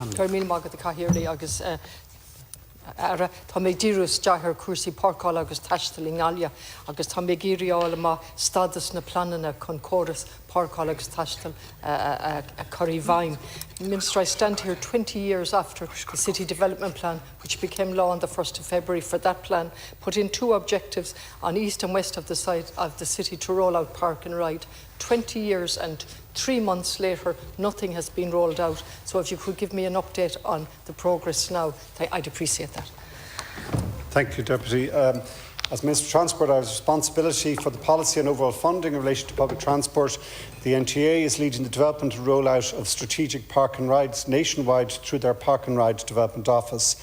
Mil mágad a cahirirlaí agus ara tá maidir dearthar cuasaí Páirceáil agus Taistil in Galia agus tá géireáil má stadas na planana chun córas Páirceáil agus Taistil a Curry Vine. Minister, I stand here 20 years after the City Development Plan, which became law on the 1st of February. For that plan, put in two objectives on east and west of the side of the city to roll out park and ride. 20 years and 3 months later, nothing has been rolled out. So if you could give me an update on the progress now, I'd appreciate that. Thank you, Deputy. As Minister of Transport, I have responsibility for the policy and overall funding in relation to public transport. The NTA is leading the development and rollout of strategic park and rides nationwide through their Park and Ride Development Office.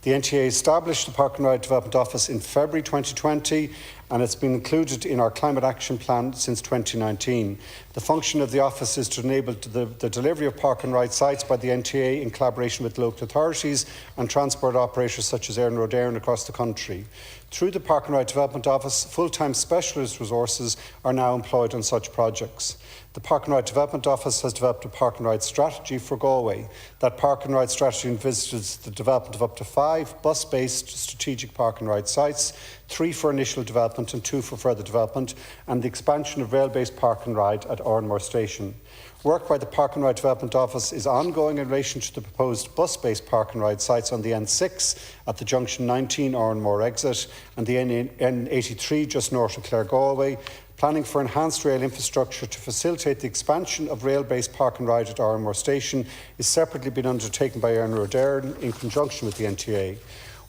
The NTA established the Park and Ride Development Office in February 2020 and it's been included in our Climate Action Plan since 2019. The function of the office is to enable the delivery of park and ride sites by the NTA in collaboration with local authorities and transport operators such as Éireann Road Éireann across the country. Through the Park and Ride Development Office, full-time specialist resources are now employed on such projects. The Park and Ride Development Office has developed a Park and Ride strategy for Galway. That Park and Ride strategy envisages the development of up to 5 bus-based strategic park and ride sites, 3 for initial development and 2 for further development, and the expansion of rail-based park and ride at Oranmore Station. Work by the Park and Ride Development Office is ongoing in relation to the proposed bus-based park and ride sites on the N6 at the junction 19 Oranmore exit and the N83 just north of Clare Galway. Planning for enhanced rail infrastructure to facilitate the expansion of rail-based park and ride at Oranmore Station is separately being undertaken by Éireann Road Éireann in conjunction with the NTA.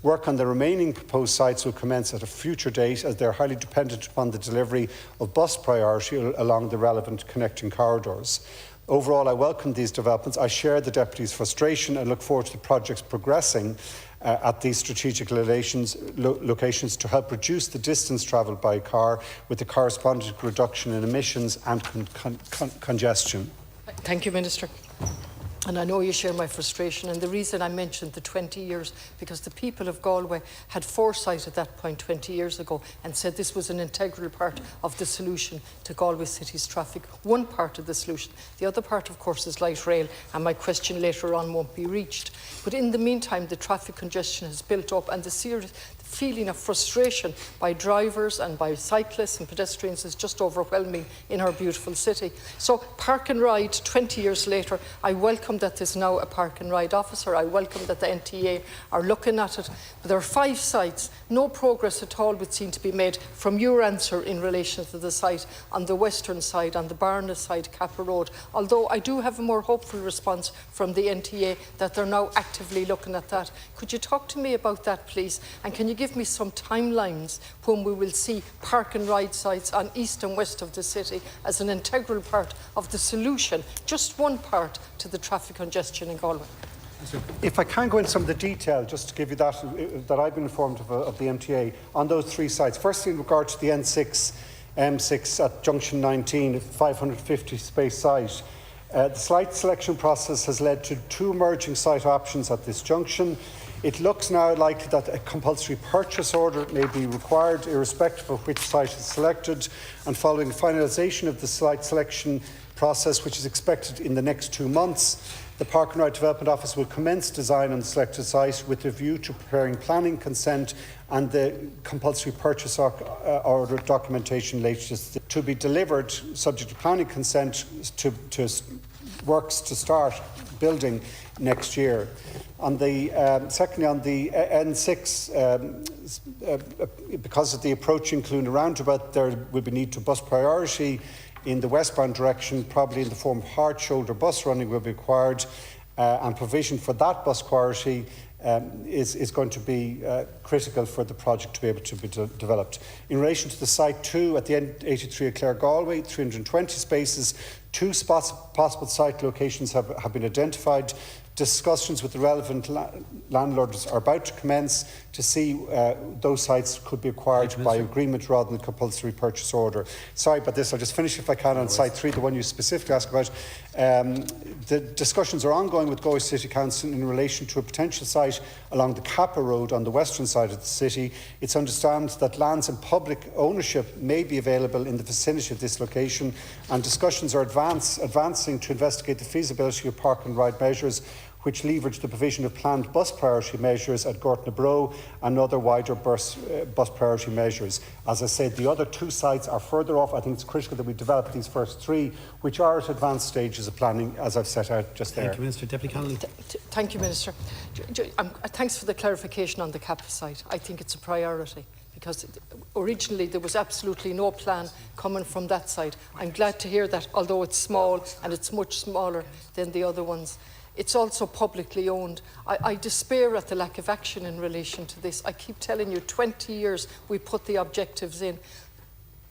Work on the remaining proposed sites will commence at a future date as they are highly dependent upon the delivery of bus priority along the relevant connecting corridors. Overall, I welcome these developments. I share the Deputy's frustration and look forward to the projects progressing at these strategic locations to help reduce the distance travelled by car with the corresponding reduction in emissions and congestion. Thank you, Minister. And I know you share my frustration, and the reason I mentioned the 20 years, because the people of Galway had foresight at that point 20 years ago and said this was an integral part of the solution to Galway City's traffic. One part of the solution. The other part, of course, is light rail, and my question later on won't be reached. But in the meantime, the traffic congestion has built up, and the feeling of frustration by drivers and by cyclists and pedestrians is just overwhelming in our beautiful city. So Park and Ride, 20 years later, I welcome that there's now a Park and Ride officer. I welcome that the NTA are looking at it. But there are 5 sites. No progress at all would seem to be made from your answer in relation to the site on the western side, on the Barna side, Capper Road. Although I do have a more hopeful response from the NTA that they're now actively looking at that. Could you talk to me about that, please? And can you give me some timelines when we will see park and ride sites on east and west of the city as an integral part of the solution, just one part to the traffic congestion in Galway? If I can go into some of the detail, just to give you that I've been informed of the MTA on those 3 sites. Firstly, in regard to the N6, M6 at junction 19, 550 space site. The site selection process has led to 2 emerging site options at this junction. It looks now likely that a compulsory purchase order may be required irrespective of which site is selected, and following finalisation of the site selection process, which is expected in the next 2 months, the Park and Ride Development Office will commence design on the selected site with a view to preparing planning consent and the compulsory purchase order documentation later to be delivered, subject to planning consent, to works to start building next year. On the secondly, on the N6, because of the approaching Cluna roundabout, there will be need to bus priority in the westbound direction, probably in the form of hard shoulder bus running will be required, and provision for that bus priority is going to be critical for the project to be able to be developed. In relation to the site 2 at the N83 at Clare Galway, 320 spaces, 2 possible site locations have been identified. Discussions with the relevant landlords are about to commence to see those sites could be acquired by agreement rather than compulsory purchase order. Sorry about this, I'll just finish if I can on site 3, the one you specifically asked about. The discussions are ongoing with Galway City Council in relation to a potential site along the Capper Road on the western side of the city. It's understood that lands in public ownership may be available in the vicinity of this location, and discussions are advancing to investigate the feasibility of park and ride measures which leverage the provision of planned bus priority measures at Gortnabro and other wider bus priority measures. As I said, the other 2 sites are further off. I think it's critical that we develop these first 3, which are at advanced stages of planning, as I've set out just there. Thank you, Minister. Deputy Connolly. Thank you, Minister. Thanks for the clarification on the CAPA site. I think it's a priority, because originally there was absolutely no plan coming from that side. I'm glad to hear that, although it's small and it's much smaller than the other ones. It's also publicly owned. I despair at the lack of action in relation to this. I keep telling you, 20 years we put the objectives in.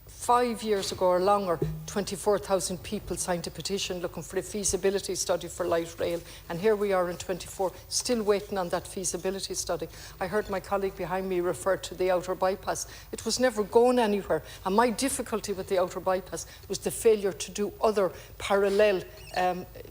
5 years ago or longer, 24,000 people signed a petition looking for a feasibility study for light rail, and here we are in 24, still waiting on that feasibility study. I heard my colleague behind me refer to the outer bypass. It was never going anywhere, and my difficulty with the outer bypass was the failure to do other parallel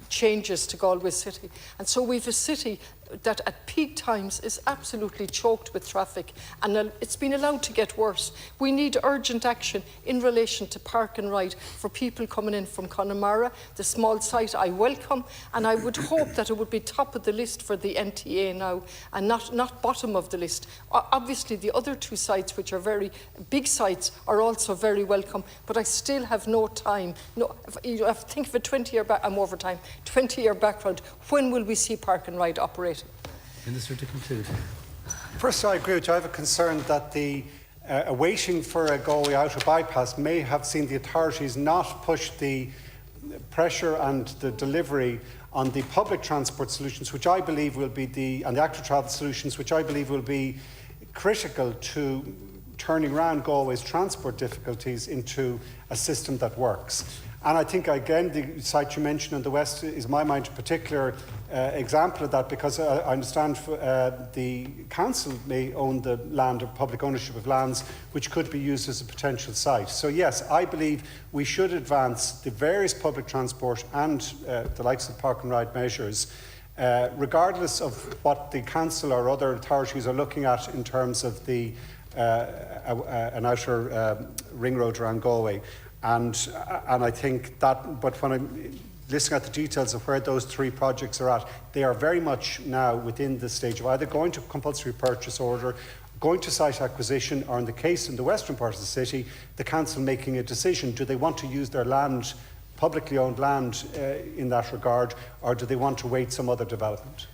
changes to Galway City. And so we've a city that at peak times is absolutely choked with traffic, and it's been allowed to get worse. We need urgent action in relation to park and ride for people coming in from Connemara. The small site I welcome, and I would hope that it would be top of the list for the NTA now and not bottom of the list. Obviously the other 2 sites, which are very big sites, are also very welcome, but I still have no time. Think of a 20-year back, I'm over time, 20-year background. When will we see park and ride operating? Minister, to conclude. First, I agree with you. I have a concern that the waiting for a Galway outer bypass may have seen the authorities not push the pressure and the delivery on the public transport solutions, which I believe will be and the active travel solutions, which I believe will be critical to turning around Galway's transport difficulties into a system that works. And I think, again, the site you mentioned in the West is, in my mind, a particular example of that, because I understand the council may own the land, or public ownership of lands, which could be used as a potential site. So yes, I believe we should advance the various public transport and the likes of park and ride measures, regardless of what the council or other authorities are looking at in terms of the an outer ring road around Galway. And I think that, but when I'm listening at the details of where those 3 projects are at, they are very much now within the stage of either going to compulsory purchase order, going to site acquisition, or in the case in the western part of the city, the council making a decision. Do they want to use their land, publicly owned land, in that regard, or do they want to wait some other development?